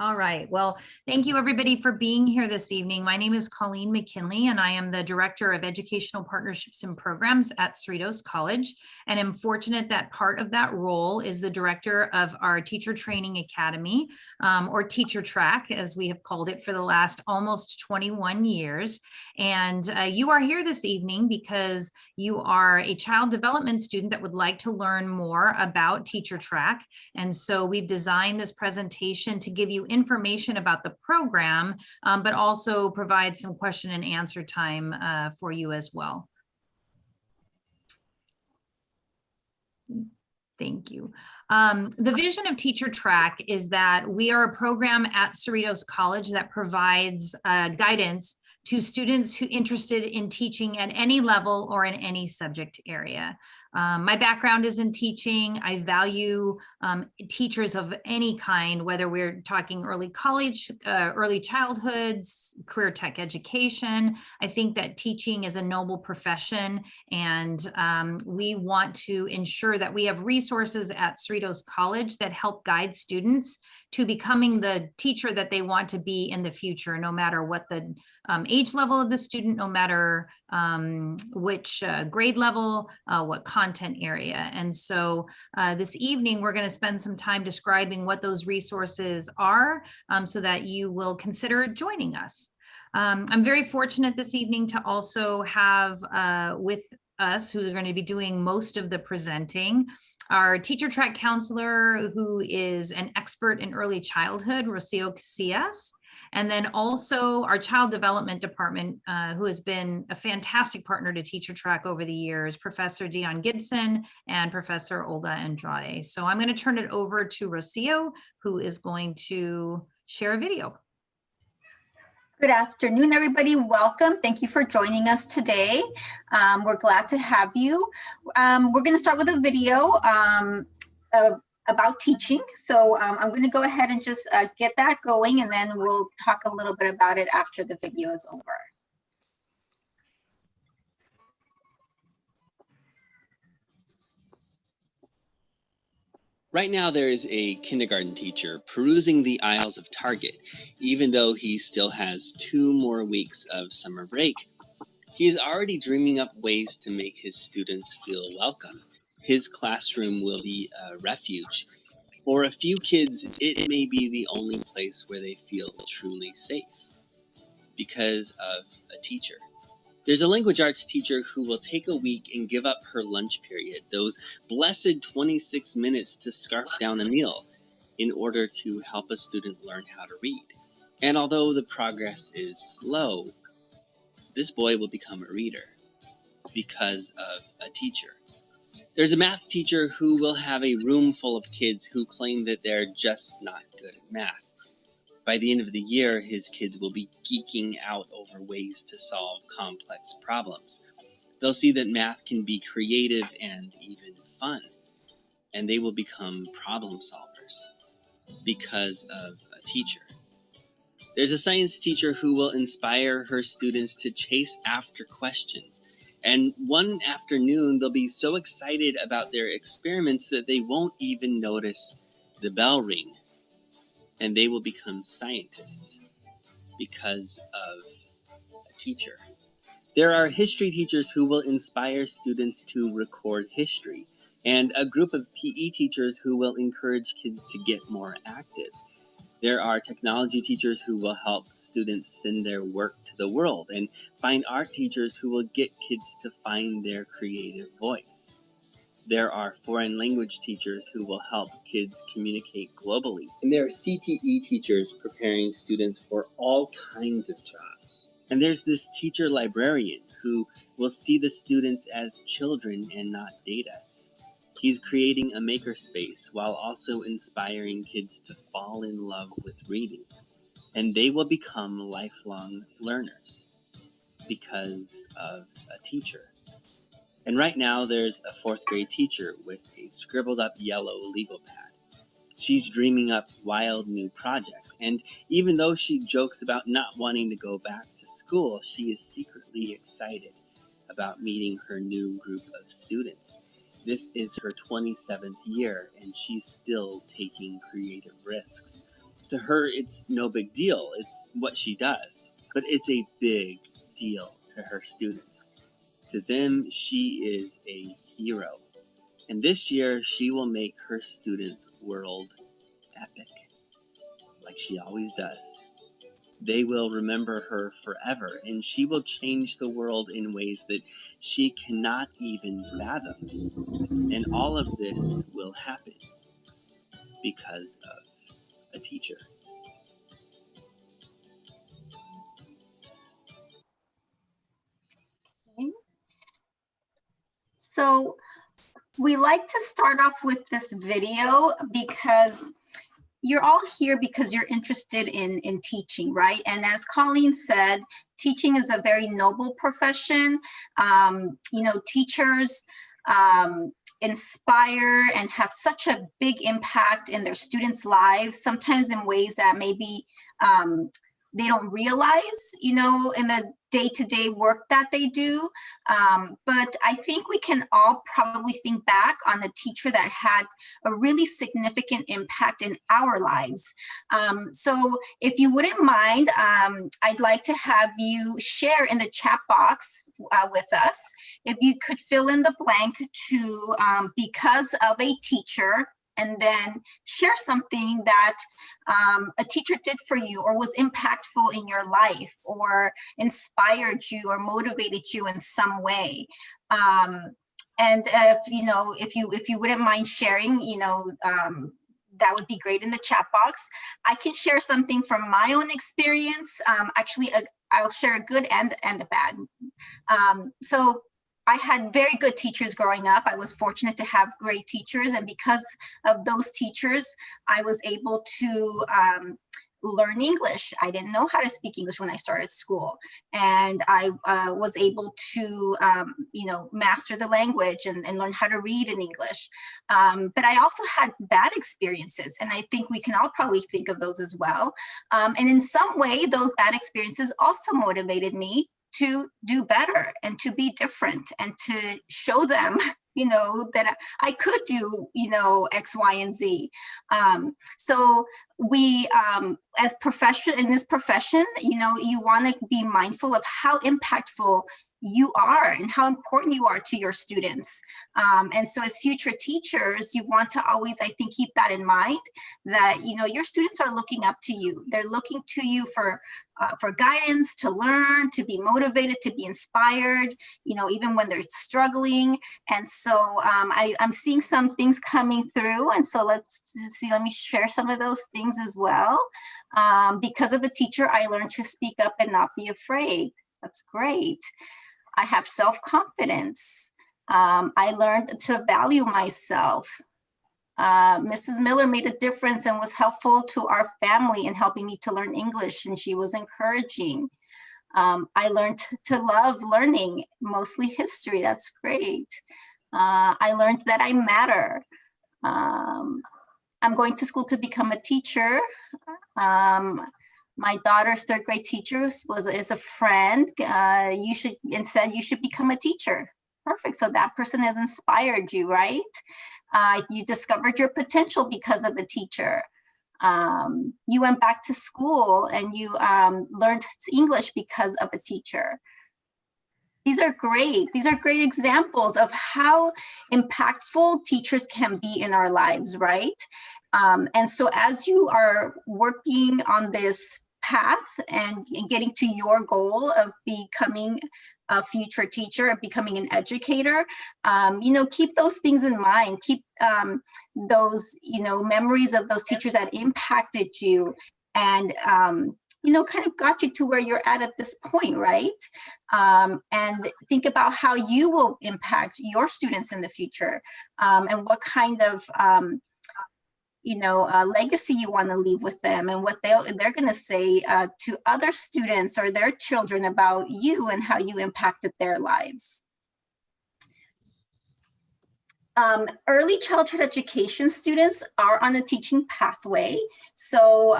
All right. Well, thank you everybody for being here this evening. My name is Colleen McKinley, and I am the Director of Educational Partnerships and Programs at Cerritos College. And I'm fortunate that part of that role is the Director of our Teacher Training Academy, or Teacher TRAC, as we have called it for the last almost 21 years. And you are here this evening because you are a child development student that would like to learn more about Teacher TRAC. And so we've designed this presentation to give you information about the program, but also provide some question and answer time for you as well. Thank you. The vision of Teacher TRAC is that we are a program at Cerritos College that provides guidance to students who are interested in teaching at any level or in any subject area. My background is in teaching. I value teachers of any kind, whether we're talking early college, early childhoods, career tech education. I think that teaching is a noble profession, and we want to ensure that we have resources at Cerritos College that help guide students to becoming the teacher that they want to be in the future, no matter what the age level of the student, no matter which grade level, what content area. And so this evening, we're going to spend some time describing what those resources are so that you will consider joining us. I'm very fortunate this evening to also have with us, who are going to be doing most of the presenting, our Teacher TRAC counselor, who is an expert in early childhood, Rocio Casillas. And then also our child development department, who has been a fantastic partner to Teacher TRAC over the years, Professor Dion Gibson and Professor Olga Andrade. So I'm going to turn it over to Rocio, who is going to share a video. Good afternoon, everybody. Welcome. Thank you for joining us today. We're glad to have you. We're going to start with a video about teaching. So I'm going to go ahead and just get that going, and then we'll talk a little bit about it after the video is over. Right now, there is a kindergarten teacher perusing the aisles of Target, even though he still has 2 more weeks of summer break. He is already dreaming up ways to make his students feel welcome. His classroom will be a refuge. For a few kids, it may be the only place where they feel truly safe because of a teacher. There's a language arts teacher who will take a week and give up her lunch period, those blessed 26 minutes to scarf down a meal, in order to help a student learn how to read. And although the progress is slow, this boy will become a reader because of a teacher. There's a math teacher who will have a room full of kids who claim that they're just not good at math. By the end of the year, his kids will be geeking out over ways to solve complex problems. They'll see that math can be creative and even fun, and they will become problem solvers because of a teacher. There's a science teacher who will inspire her students to chase after questions. And one afternoon, they'll be so excited about their experiments that they won't even notice the bell ring. And they will become scientists because of a teacher. There are history teachers who will inspire students to record history, and a group of PE teachers who will encourage kids to get more active. There are technology teachers who will help students send their work to the world, and fine art teachers who will get kids to find their creative voice. There are foreign language teachers who will help kids communicate globally. And there are CTE teachers preparing students for all kinds of jobs. And there's this teacher librarian who will see the students as children and not data. He's creating a makerspace while also inspiring kids to fall in love with reading. And they will become lifelong learners because of a teacher. And right now, there's a 4th grade teacher with a scribbled up yellow legal pad. She's dreaming up wild new projects. And even though she jokes about not wanting to go back to school, she is secretly excited about meeting her new group of students. This is her 27th year, and she's still taking creative risks. To her, it's no big deal. It's what she does. But it's a big deal to her students. To them, she is a hero. And this year, she will make her students' world epic, like she always does. They will remember her forever, and she will change the world in ways that she cannot even fathom. And all of this will happen because of a teacher. So we like to start off with this video because you're all here because you're interested in teaching, right? And as Colleen said, teaching is a very noble profession. You know, teachers inspire and have such a big impact in their students' lives, sometimes in ways that maybe they don't realize, you know, in the day-to-day work that they do. But I think we can all probably think back on a teacher that had a really significant impact in our lives. So if you wouldn't mind, I'd like to have you share in the chat box with us, if you could fill in the blank to because of a teacher, and then share something that a teacher did for you or was impactful in your life or inspired you or motivated you in some way. And if you wouldn't mind sharing, that would be great in the chat box. I can share something from my own experience. Actually, I'll share a good and a bad. So I had very good teachers growing up. I was fortunate to have great teachers, and because of those teachers, I was able to learn English. I didn't know how to speak English when I started school, and I was able to, master the language and learn how to read in English. But I also had bad experiences, and I think we can all probably think of those as well. And in some way, those bad experiences also motivated me to do better and to be different and to show them, that I could do, X, Y, and Z. So we, as in this profession, you want to be mindful of how impactful you are and how important you are to your students. And so as future teachers, you want to always, I think, keep that in mind, that, your students are looking up to you. They're looking to you for guidance, to learn, to be motivated, to be inspired, even when they're struggling. And so I'm seeing some things coming through. And so let me share some of those things as well. Because of a teacher, I learned to speak up and not be afraid. That's great. I have self-confidence. I learned to value myself. Mrs. Miller made a difference and was helpful to our family in helping me to learn English, and she was encouraging. I learned to love learning, mostly history. That's great. I learned that I matter. I'm going to school to become a teacher. My daughter's third grade teacher is a friend. You should become a teacher. Perfect. So that person has inspired you, right? You discovered your potential because of a teacher. You went back to school and you learned English because of a teacher. These are great. These are great examples of how impactful teachers can be in our lives, right? And so as you are working on this path and getting to your goal of becoming a future teacher, of becoming an educator, keep those things in mind. Keep those, memories of those teachers that impacted you and, kind of got you to where you're at this point, right? And think about how you will impact your students in the future, and what kind of legacy you want to leave with them, and what they're going to say to other students or their children about you and how you impacted their lives. Early childhood education students are on a teaching pathway. So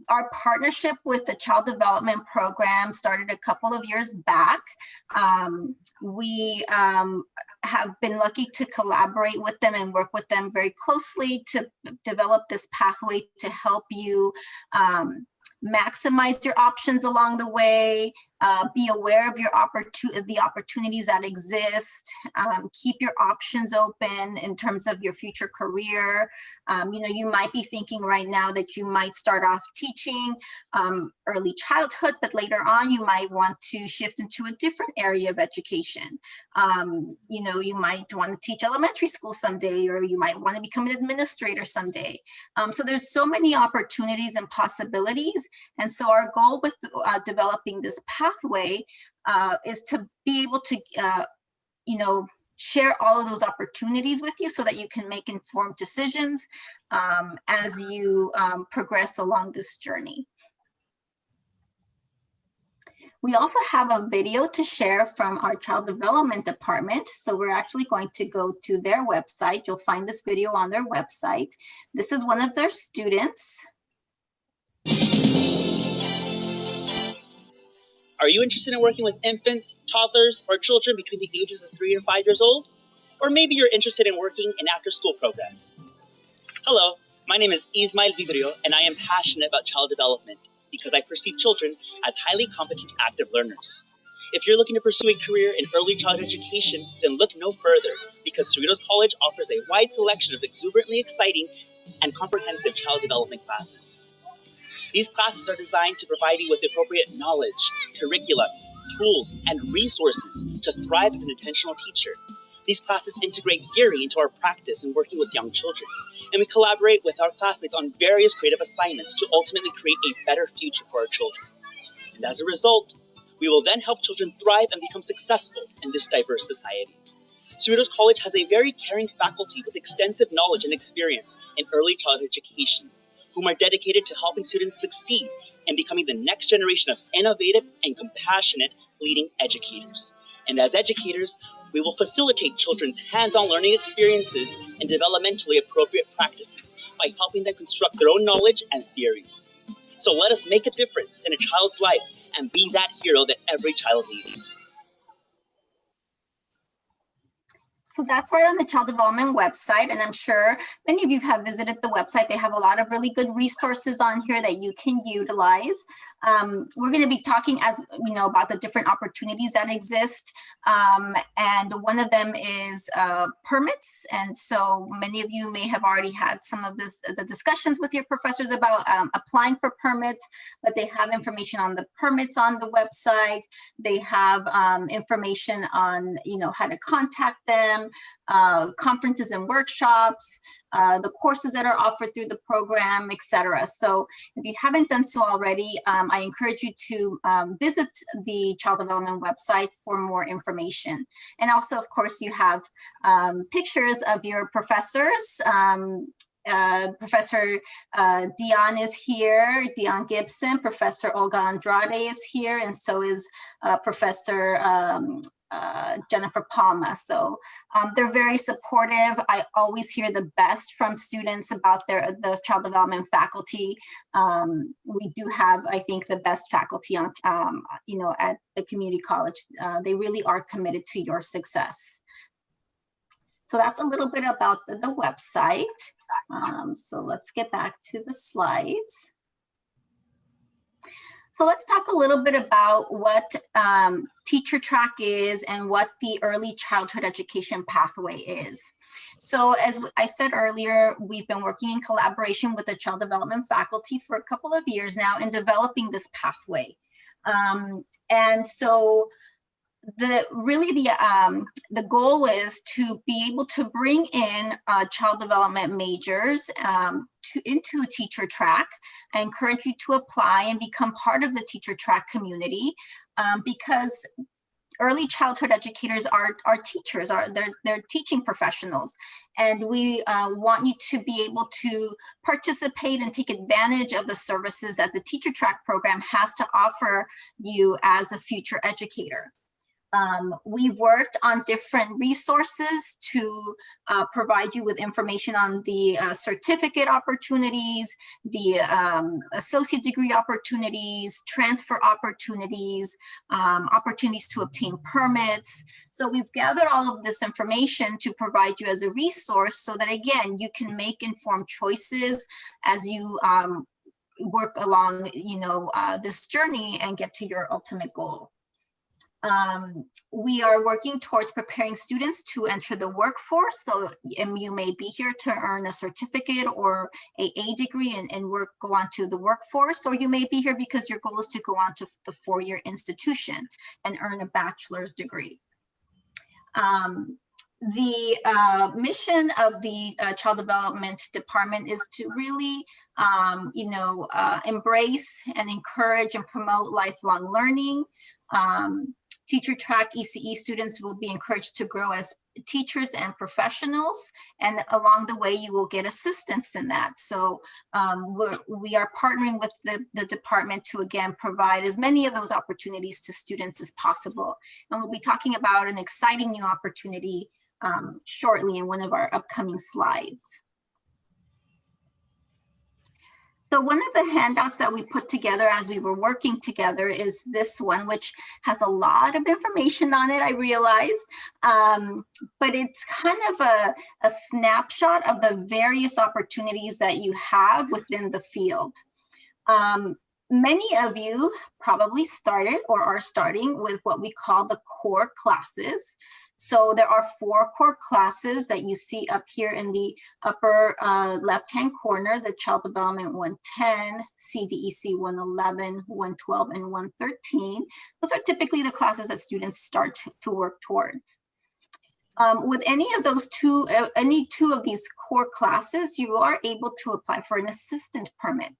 our partnership with the Child Development Program started a couple of years back. We have been lucky to collaborate with them and work with them very closely to develop this pathway to help you maximize your options along the way, be aware of your the opportunities that exist, keep your options open in terms of your future career. You know, you might be thinking right now that you might start off teaching early childhood, but later on you might want to shift into a different area of education. You know, you might want to teach elementary school someday, or you might want to become an administrator someday. So there's so many opportunities and possibilities. And so our goal with developing this pathway is to be able to, you know, share all of those opportunities with you so that you can make informed decisions as you progress along this journey. We also have a video to share from our child development department. So we're actually going to go to their website. You'll find this video on their website. This is one of their students. Are you interested in working with infants, toddlers, or children between the ages of 3 and 5 years old? Or maybe you're interested in working in after-school programs. Hello, my name is Ismael Vidrio, and I am passionate about child development because I perceive children as highly competent active learners. If you're looking to pursue a career in early childhood education, then look no further, because Cerritos College offers a wide selection of exuberantly exciting and comprehensive child development classes. These classes are designed to provide you with the appropriate knowledge, curriculum, tools, and resources to thrive as an intentional teacher. These classes integrate theory into our practice in working with young children, and we collaborate with our classmates on various creative assignments to ultimately create a better future for our children. And as a result, we will then help children thrive and become successful in this diverse society. Cerritos College has a very caring faculty with extensive knowledge and experience in early childhood education, whom are dedicated to helping students succeed and becoming the next generation of innovative and compassionate leading educators. And as educators, we will facilitate children's hands-on learning experiences and developmentally appropriate practices by helping them construct their own knowledge and theories. So let us make a difference in a child's life and be that hero that every child needs. So that's right on the child development website, and I'm sure many of you have visited the website. They have a lot of really good resources on here that you can utilize. We're going to be talking, as you know, about the different opportunities that exist, and one of them is permits. And so many of you may have already had some of the discussions with your professors about applying for permits, but they have information on the permits on the website. They have information on, you know, how to contact them, conferences and workshops, the courses that are offered through the program, etc. So if you haven't done so already, I encourage you to visit the Child Development website for more information. And also, of course, you have pictures of your professors. Professor Dion is here, Dion Gibson. Professor Olga Andrade is here, and so is Professor Jennifer Palma. So they're very supportive. I always hear the best from students about the child development faculty. We do have, I think, the best faculty on, you know, at the community college. They really are committed to your success. So that's a little bit about the website. So let's get back to the slides. So let's talk a little bit about what Teacher Track is and what the early childhood education pathway is. So as I said earlier, we've been working in collaboration with the child development faculty for a couple of years now in developing this pathway. And so the goal is to be able to bring in child development majors into Teacher Track. I encourage you to apply and become part of the Teacher Track community, because early childhood educators are teachers, they're teaching professionals, and we want you to be able to participate and take advantage of the services that the Teacher Track program has to offer you as a future educator. We've worked on different resources to provide you with information on the certificate opportunities, the associate degree opportunities, transfer opportunities, opportunities to obtain permits. So we've gathered all of this information to provide you as a resource so that, again, you can make informed choices as you work along, this journey and get to your ultimate goal. We are working towards preparing students to enter the workforce. So you may be here to earn a certificate or Aaa degree and go on to the workforce, or you may be here because your goal is to go on to the four-year institution and earn a bachelor's degree. The mission of the Child Development Department is to really, embrace and encourage and promote lifelong learning. Teacher track ECE students will be encouraged to grow as teachers and professionals, and along the way you will get assistance in that. So we are partnering with the department to, again, provide as many of those opportunities to students as possible. And we'll be talking about an exciting new opportunity shortly in one of our upcoming slides. So one of the handouts that we put together as we were working together is this one, which has a lot of information on it, I realize, but it's kind of a snapshot of the various opportunities that you have within the field. Many of you probably started or are starting with what we call the core classes. So there are 4 core classes that you see up here in the upper left-hand corner: the Child Development 110, CDEC 111, 112, and 113. Those are typically the classes that students start to work towards. With any of those any two of these core classes, you are able to apply for an assistant permit.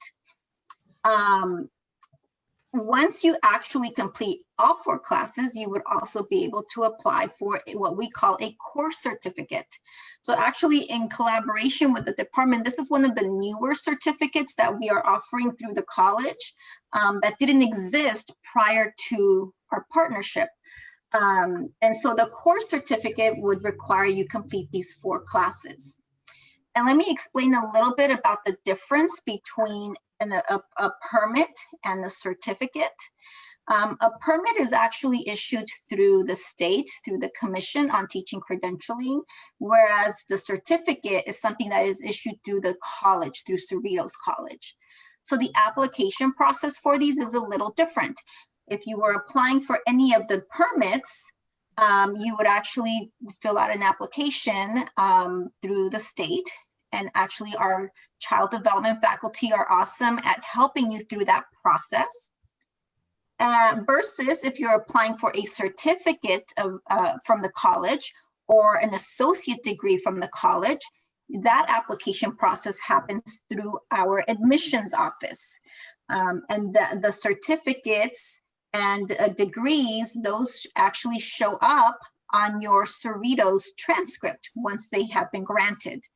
Once you actually complete all 4 classes, you would also be able to apply for what we call a course certificate. So actually, in collaboration with the department, this is one of the newer certificates that we are offering through the college that didn't exist prior to our partnership. And so the course certificate would require you complete these 4 classes. And let me explain a little bit about the difference between a permit and a certificate. A permit is actually issued through the state, through the Commission on Teaching Credentialing, whereas the certificate is something that is issued through the college, through Cerritos College. So the application process for these is a little different. If you were applying for any of the permits, you would actually fill out an application through the state. And actually, our child development faculty are awesome at helping you through that process. Versus if you're applying for a certificate from the college or an associate degree from the college, that application process happens through our admissions office. And the certificates and degrees, those actually show up on your Cerritos transcript once they have been granted.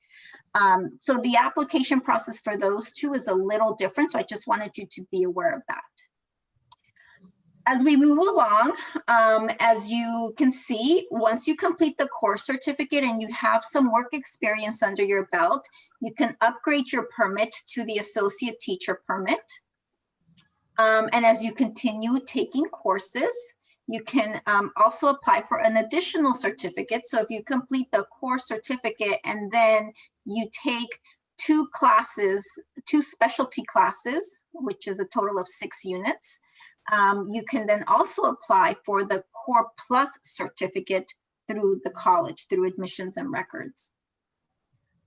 So the application process for those two is a little different. So I just wanted you to be aware of that. As we move along, as you can see, once you complete the course certificate and you have some work experience under your belt, you can upgrade your permit to the associate teacher permit. And as you continue taking courses, you can also apply for an additional certificate. So if you complete the course certificate and then you take 2 classes, 2 specialty classes, which is a total of 6 units, you can then also apply for the Core Plus certificate through the college, through admissions and records.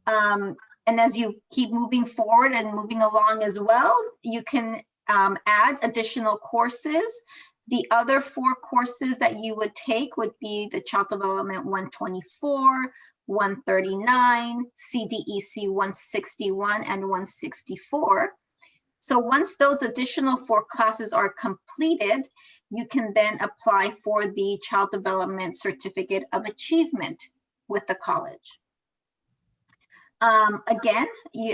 And as you keep moving forward and moving along as well, you can add additional courses. The other 4 courses that you would take would be the Child Development 124, 139, CDEC 161, and 164. So once those additional 4 classes are completed, you can then apply for the Child Development Certificate of Achievement with the college. Again,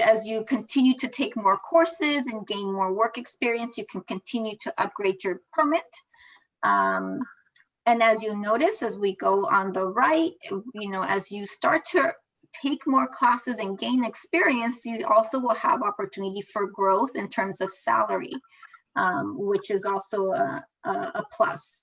as you continue to take more courses and gain more work experience, you can continue to upgrade your permit. And as you notice, as we go on the right, as you start to take more classes and gain experience, you also will have opportunity for growth in terms of salary, which is also a plus.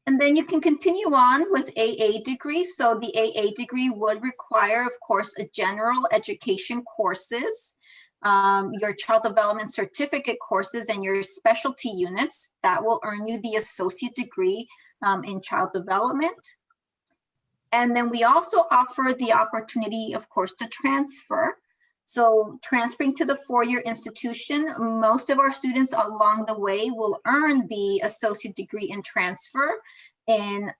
And then you can continue on with Aaa degree. So the Aaa degree would require, of course, a general education courses, your child development certificate courses, and your specialty units that will earn you the associate degree in child development. And then we also offer the opportunity, of course, to transfer. So transferring to the four-year institution, most of our students along the way will earn the associate degree in transfer in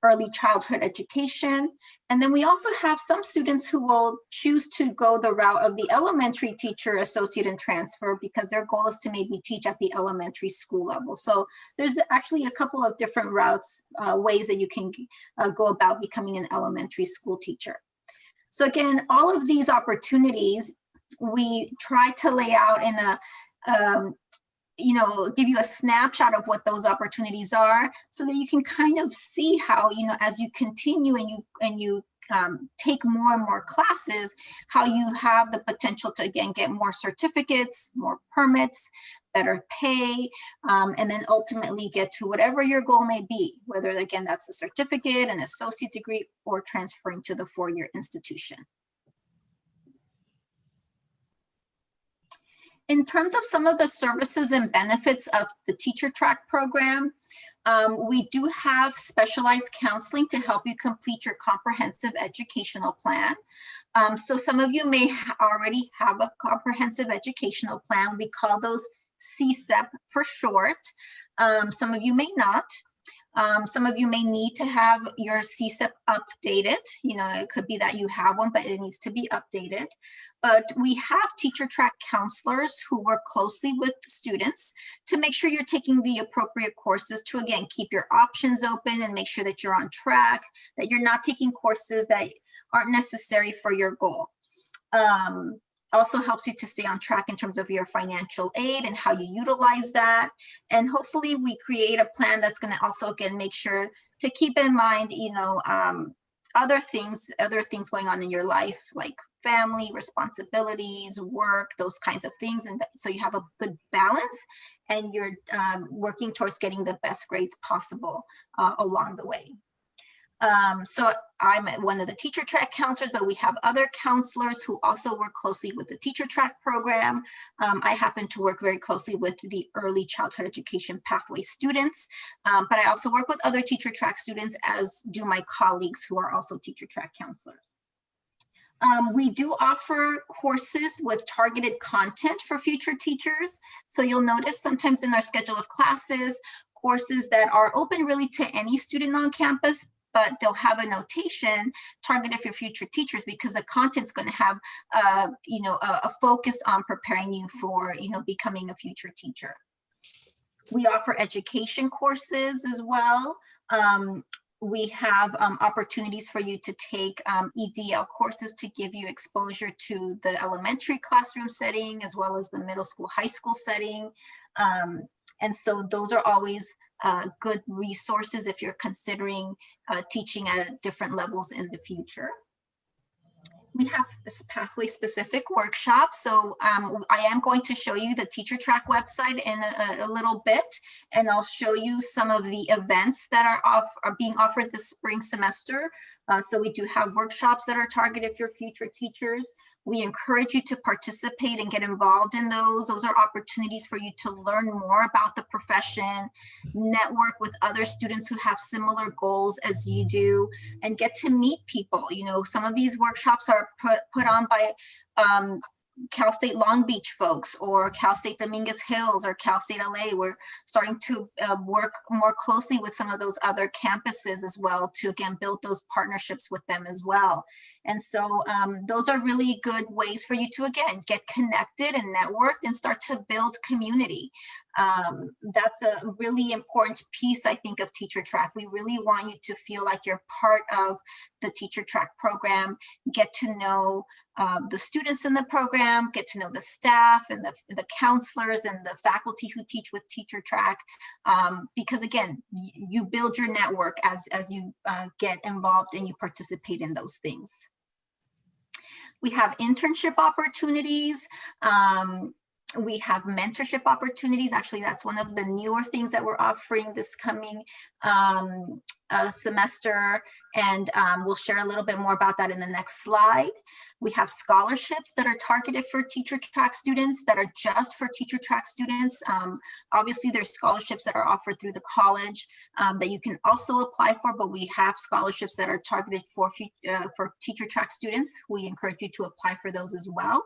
early childhood education. And then we also have some students who will choose to go the route of the elementary teacher associate in transfer because their goal is to maybe teach at the elementary school level. So there's actually a couple of different routes, ways that you can go about becoming an elementary school teacher. So again, all of these opportunities, we try to lay out in a, give you a snapshot of what those opportunities are so that you can kind of see how, as you continue and you take more and more classes, how you have the potential to, again, get more certificates, more permits, better pay, and then ultimately get to whatever your goal may be, whether, again, that's a certificate, an associate degree, or transferring to the four-year institution. In terms of some of the services and benefits of the Teacher Track program, we do have specialized counseling to help you complete your comprehensive educational plan. So some of you may already have a comprehensive educational plan. We call those CSEP for short. Some of you may not. Some of you may need to have your CSEP updated. It could be that you have one, but it needs to be updated. But we have Teacher Track counselors who work closely with the students to make sure you're taking the appropriate courses to, again, keep your options open and make sure that you're on track, that you're not taking courses that aren't necessary for your goal. Also helps you to stay on track in terms of your financial aid and how you utilize that. And hopefully we create a plan that's going to also, again, make sure to keep in mind, other things going on in your life, like family responsibilities, work, those kinds of things. And so you have a good balance and you're working towards getting the best grades possible along the way. So I'm one of the Teacher Track counselors, but we have other counselors who also work closely with the Teacher Track program. I happen to work very closely with the early childhood education pathway students, but I also work with other Teacher Track students, as do my colleagues who are also Teacher Track counselors. We do offer courses with targeted content for future teachers. So you'll notice sometimes in our schedule of classes, courses that are open really to any student on campus, but they'll have a notation targeted for future teachers because the content's going to have, a focus on preparing you for, becoming a future teacher. We offer education courses as well. We have opportunities for you to take EDL courses to give you exposure to the elementary classroom setting as well as the middle school, high school setting. And so those are always good resources if you're considering teaching at different levels in the future. We have this pathway specific workshop. So I am going to show you the Teacher Track website in a little bit, and I'll show you some of the events that are being offered this spring semester. So we do have workshops that are targeted for future teachers. We encourage you to participate and get involved in those. Those are opportunities for you to learn more about the profession, network with other students who have similar goals as you do, and get to meet people. Some of these workshops are put on by Cal State Long Beach folks or Cal State Dominguez Hills or Cal State LA. We're starting to work more closely with some of those other campuses as well to, again, build those partnerships with them as well. And so those are really good ways for you to, again, get connected and networked and start to build community. That's a really important piece, I think, of Teacher Track. We really want you to feel like you're part of the Teacher Track program, get to know the students in the program, get to know the staff and the counselors and the faculty who teach with Teacher Track. Because again, you build your network as you get involved and you participate in those things. We have internship opportunities. We have mentorship opportunities. Actually, that's one of the newer things that we're offering this coming semester. And we'll share a little bit more about that in the next slide. We have scholarships that are targeted for Teacher Track students that are just for Teacher Track students. Obviously, there's scholarships that are offered through the college that you can also apply for, but we have scholarships that are targeted for Teacher Track students. We encourage you to apply for those as well.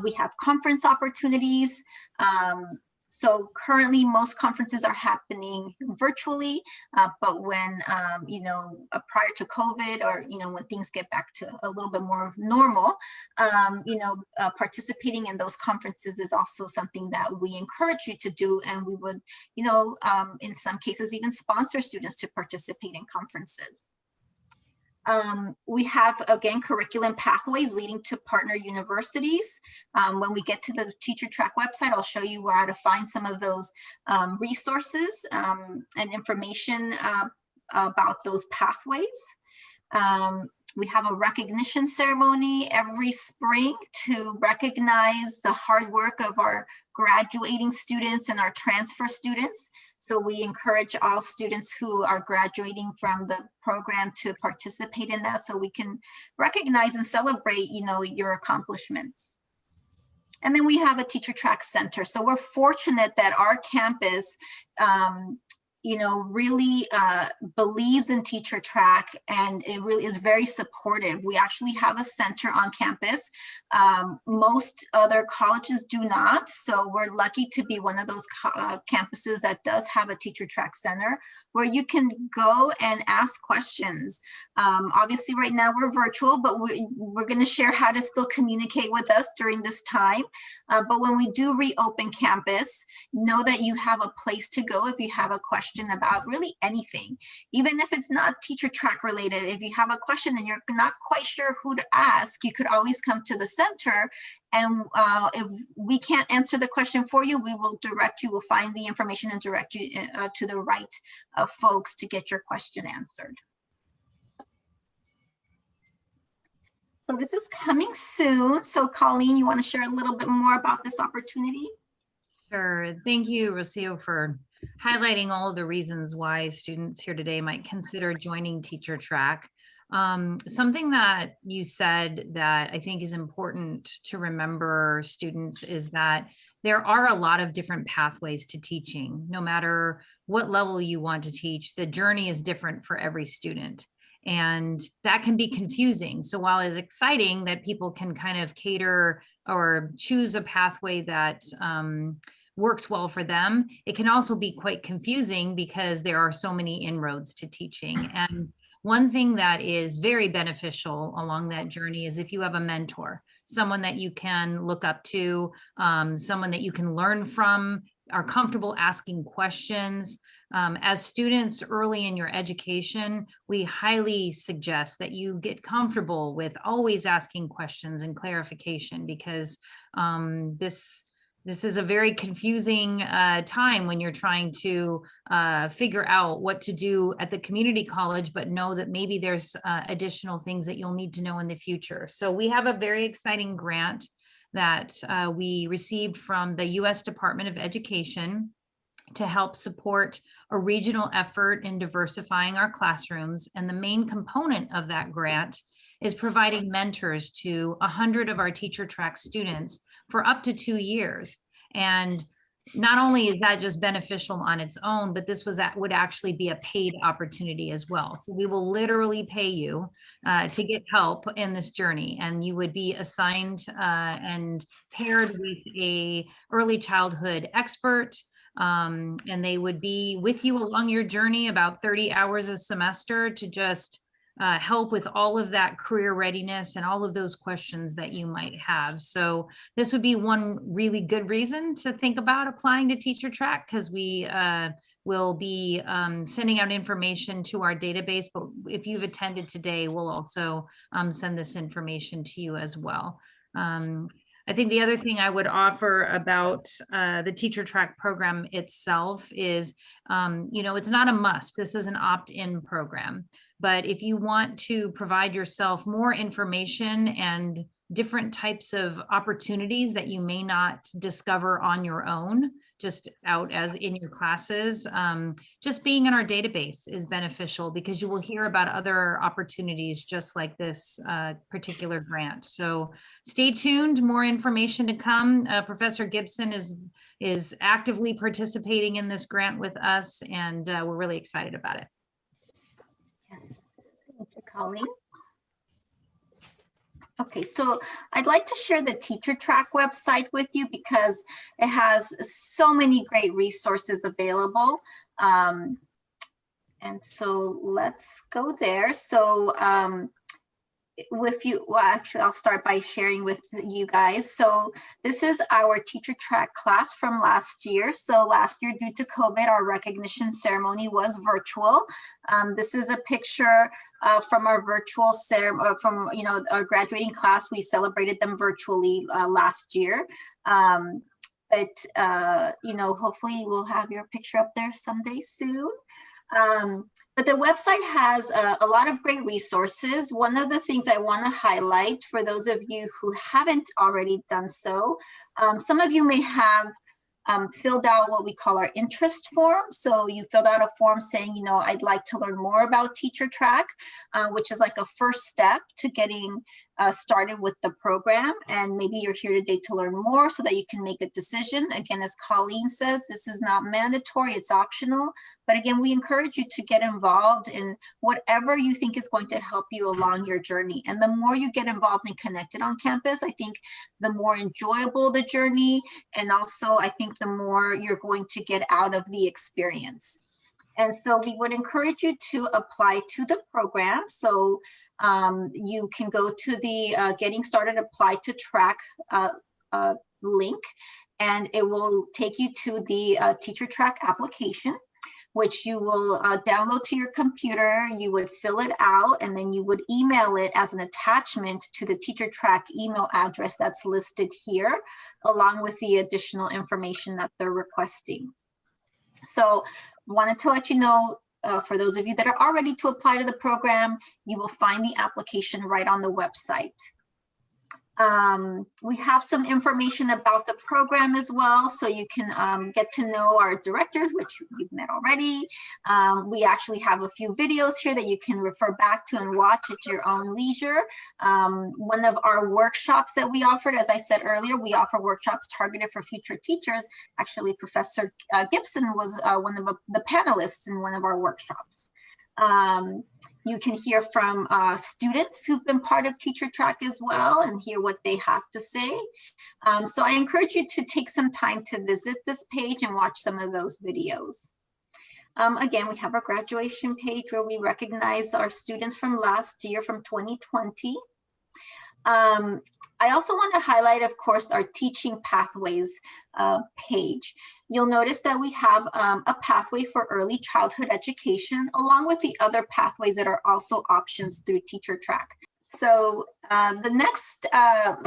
We have conference opportunities. So currently most conferences are happening virtually, but when, prior to COVID or, when things get back to a little bit more normal, participating in those conferences is also something that we encourage you to do. And we would, in some cases, even sponsor students to participate in conferences. We have, again, curriculum pathways leading to partner universities. When we get to the Teacher Track website, I'll show you where to find some of those resources and information about those pathways. We have a recognition ceremony every spring to recognize the hard work of our graduating students and our transfer students. So we encourage all students who are graduating from the program to participate in that so we can recognize and celebrate, your accomplishments. And then we have a Teacher Track Center. So we're fortunate that our campus really believes in Teacher Track, and it really is very supportive. We actually have a center on campus. Most other colleges do not, so we're lucky to be one of those campuses that does have a Teacher Track Center where you can go and ask questions. Obviously right now we're virtual, but we're going to share how to still communicate with us during this time. But when we do reopen campus, know that you have a place to go if you have a question about really anything, even if it's not Teacher Track related. If you have a question and you're not quite sure who to ask, you could always come to the center, and if we can't answer the question for you, we will direct you, we'll find the information and direct you to the right folks to get your question answered. So this is coming soon. So Colleen, you want to share a little bit more about this opportunity? Sure. Thank you, Rocio, for highlighting all of the reasons why students here today might consider joining Teacher Track. Something that you said that I think is important to remember, students, is that there are a lot of different pathways to teaching. No matter what level you want to teach, the journey is different for every student. And that can be confusing. So while it's exciting that people can kind of cater or choose a pathway that works well for them, it can also be quite confusing because there are so many inroads to teaching. And one thing that is very beneficial along that journey is if you have a mentor, someone that you can look up to, someone that you can learn from, are comfortable asking questions. As students early in your education, we highly suggest that you get comfortable with always asking questions and clarification, because this is a very confusing time when you're trying to figure out what to do at the community college, but know that maybe there's additional things that you'll need to know in the future. So we have a very exciting grant that we received from the U.S. Department of Education to help support a regional effort in diversifying our classrooms. And the main component of that grant is providing mentors to 100 of our Teacher Track students for up to 2 years. And not only is that just beneficial on its own, but this would actually be a paid opportunity as well. So we will literally pay you to get help in this journey, and you would be assigned and paired with a early childhood expert, and they would be with you along your journey about 30 hours a semester to just help with all of that career readiness and all of those questions that you might have. So this would be one really good reason to think about applying to Teacher Track, because we we'll be sending out information to our database, but if you've attended today, we'll also send this information to you as well. I think the other thing I would offer about the Teacher Track program itself is, it's not a must. This is an opt-in program. But if you want to provide yourself more information and different types of opportunities that you may not discover on your own, just out as in your classes, just being in our database is beneficial because you will hear about other opportunities just like this particular grant. So stay tuned, more information to come. Professor Gibson is actively participating in this grant with us, and we're really excited about it. Yes, thank you, Colleen. Okay, so I'd like to share the Teacher Track website with you because it has so many great resources available. And so let's go there. So actually, I'll start by sharing with you guys. So this is our Teacher Track class from last year. So last year, due to COVID, our recognition ceremony was virtual. This is a picture from our virtual ceremony, from our graduating class. We celebrated them virtually last year. But hopefully we'll have your picture up there someday soon. But the website has a lot of great resources. One of the things I want to highlight for those of you who haven't already done so, some of you may have filled out what we call our interest form. So you filled out a form saying, I'd like to learn more about Teacher Track, which is like a first step to getting started with the program. And maybe you're here today to learn more so that you can make a decision. Again, as Colleen says, this is not mandatory, it's optional. But again, we encourage you to get involved in whatever you think is going to help you along your journey. And the more you get involved and connected on campus, I think the more enjoyable the journey. And also, I think the more you're going to get out of the experience. And so we would encourage you to apply to the program. So you can go to the Getting Started Apply to Track link, and it will take you to the Teacher Track application, which you will download to your computer. You would fill it out, and then you would email it as an attachment to the Teacher Track email address that's listed here, along with the additional information that they're requesting. So wanted to let you know, for those of you that are all ready to apply to the program, you will find the application right on the website. We have some information about the program as well, so you can get to know our directors, which you've met already. We actually have a few videos here that you can refer back to and watch at your own leisure. One of our workshops that we offered, as I said earlier, we offer workshops targeted for future teachers. Actually, Professor Gibson was one of the panelists in one of our workshops. You can hear from students who've been part of Teacher Track as well and hear what they have to say. So I encourage you to take some time to visit this page and watch some of those videos. Again, we have our graduation page where we recognize our students from last year, from 2020. I also want to highlight, of course, our Teaching Pathways page. You'll notice that we have a pathway for early childhood education, along with the other pathways that are also options through Teacher Track. So the next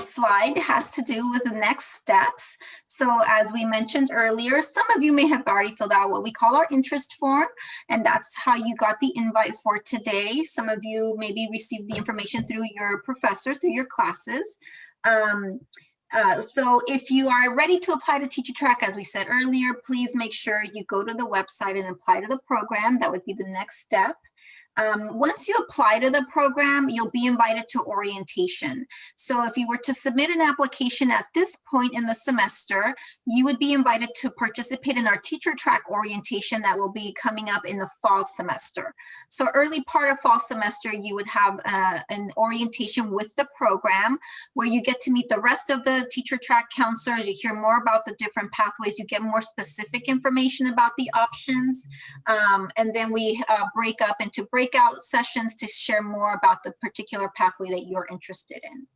slide has to do with the next steps. So as we mentioned earlier, some of you may have already filled out what we call our interest form, and that's how you got the invite for today. Some of you maybe received the information through your professors, through your classes. So if you are ready to apply to Teacher Track, as we said earlier, please make sure you go to the website and apply to the program. That would be the next step. Once you apply to the program, you'll be invited to orientation. So if you were to submit an application at this point in the semester, you would be invited to participate in our Teacher Track orientation that will be coming up in the fall semester. So early part of fall semester, you would have an orientation with the program where you get to meet the rest of the Teacher Track counselors. You hear more about the different pathways. You get more specific information about the options. And then we break up into breakout sessions to share more about the particular pathway that you're interested in.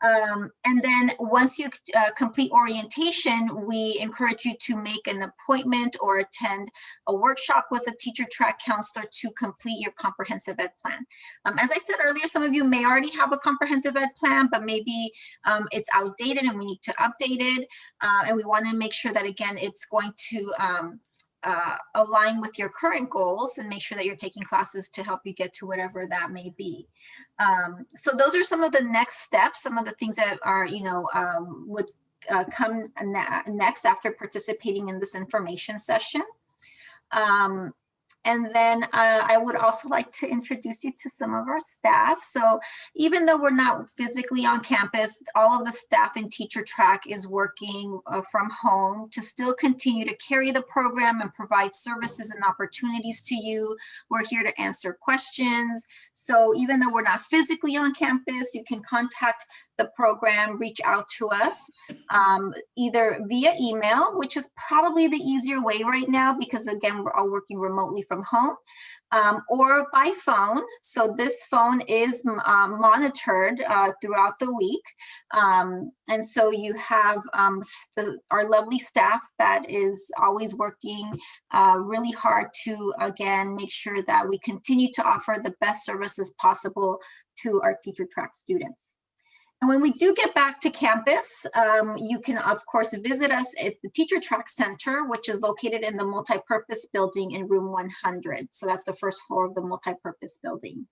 And then once you complete orientation, we encourage you to make an appointment or attend a workshop with a teacher track counselor to complete your comprehensive ed plan. As I said earlier, some of you may already have a comprehensive ed plan, but maybe it's outdated and we need to update it. And we want to make sure that, again, it's going to align with your current goals and make sure that you're taking classes to help you get to whatever that may be. So those are some of the next steps, some of the things that are, would come next after participating in this information session. And then I would also like to introduce you to some of our staff. So even though we're not physically on campus, all of the staff in Teacher Track is working from home to still continue to carry the program and provide services and opportunities to you. We're here to answer questions. So even though we're not physically on campus, you can contact the program, reach out to us either via email, which is probably the easier way right now because, again, we're all working remotely from home, or by phone. So this phone is monitored throughout the week. And so you have our lovely staff that is always working really hard to, again, make sure that we continue to offer the best services possible to our Teacher Track students. And when we do get back to campus, you can, of course, visit us at the Teacher Track Center, which is located in the multipurpose building in room 100. So that's the first floor of the multipurpose building.